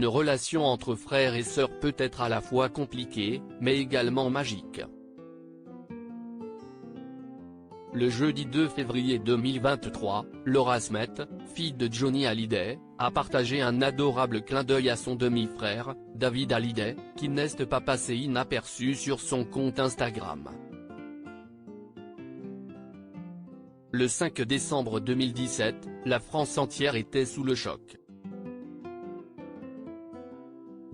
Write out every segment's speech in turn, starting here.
Une relation entre frères et sœurs peut être à la fois compliquée, mais également magique. Le jeudi 2 février 2023, Laura Smet, fille de Johnny Hallyday, a partagé un adorable clin d'œil à son demi-frère, David Hallyday, qui n'est pas passé inaperçu sur son compte Instagram. Le 5 décembre 2017, la France entière était sous le choc.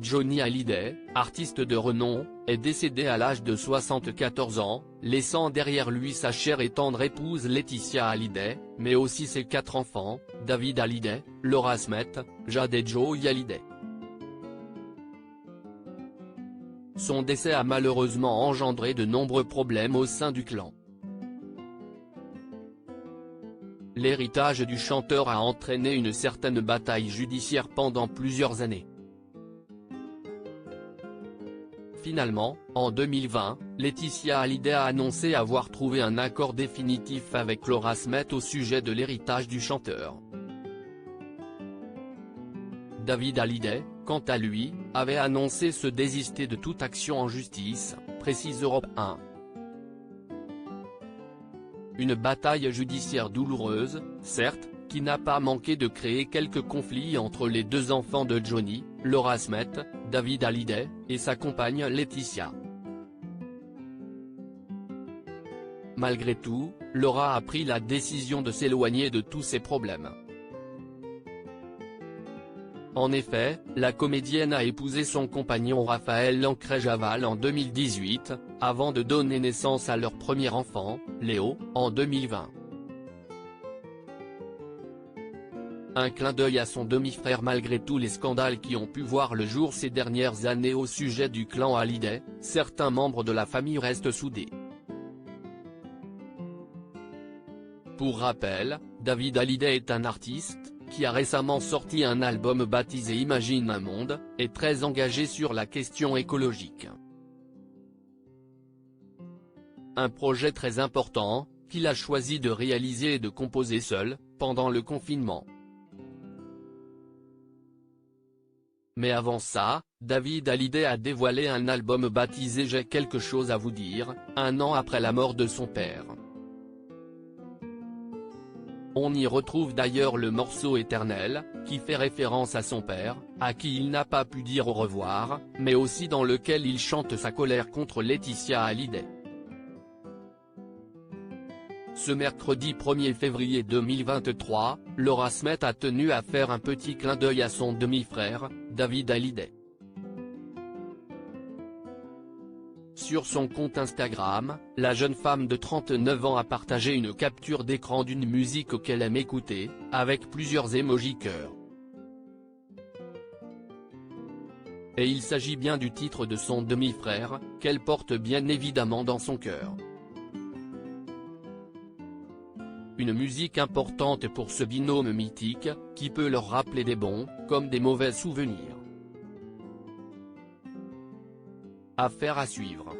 Johnny Hallyday, artiste de renom, est décédé à l'âge de 74 ans, laissant derrière lui sa chère et tendre épouse Laetitia Hallyday, mais aussi ses 4 enfants, David Hallyday, Laura Smet, Jade et Joey Hallyday. Son décès a malheureusement engendré de nombreux problèmes au sein du clan. L'héritage du chanteur a entraîné une certaine bataille judiciaire pendant plusieurs années. Finalement, en 2020, Laetitia Hallyday a annoncé avoir trouvé un accord définitif avec Laura Smet au sujet de l'héritage du chanteur. David Hallyday, quant à lui, avait annoncé se désister de toute action en justice, précise Europe 1. Une bataille judiciaire douloureuse, certes, qui n'a pas manqué de créer quelques conflits entre les 2 enfants de Johnny, Laura Smet, David Hallyday, et sa compagne Laetitia. Malgré tout, Laura a pris la décision de s'éloigner de tous ces problèmes. En effet, la comédienne a épousé son compagnon Raphaël Lancret-Javal en 2018, avant de donner naissance à leur premier enfant, Léo, en 2020. Un clin d'œil à son demi-frère malgré tous les scandales qui ont pu voir le jour ces dernières années au sujet du clan Hallyday, certains membres de la famille restent soudés. Pour rappel, David Hallyday est un artiste, qui a récemment sorti un album baptisé Imagine un monde, et très engagé sur la question écologique. Un projet très important, qu'il a choisi de réaliser et de composer seul, pendant le confinement. Mais avant ça, David Hallyday a dévoilé un album baptisé J'ai quelque chose à vous dire, 1 an après la mort de son père. On y retrouve d'ailleurs le morceau Éternel, qui fait référence à son père, à qui il n'a pas pu dire au revoir, mais aussi dans lequel il chante sa colère contre Laetitia Hallyday. Ce mercredi 1er février 2023, Laura Smet a tenu à faire un petit clin d'œil à son demi-frère, David Hallyday. Sur son compte Instagram, la jeune femme de 39 ans a partagé une capture d'écran d'une musique qu'elle aime écouter, avec plusieurs émojis cœur. Et il s'agit bien du titre de son demi-frère, qu'elle porte bien évidemment dans son cœur. Une musique importante pour ce binôme mythique, qui peut leur rappeler des bons, comme des mauvais souvenirs. Affaire à suivre.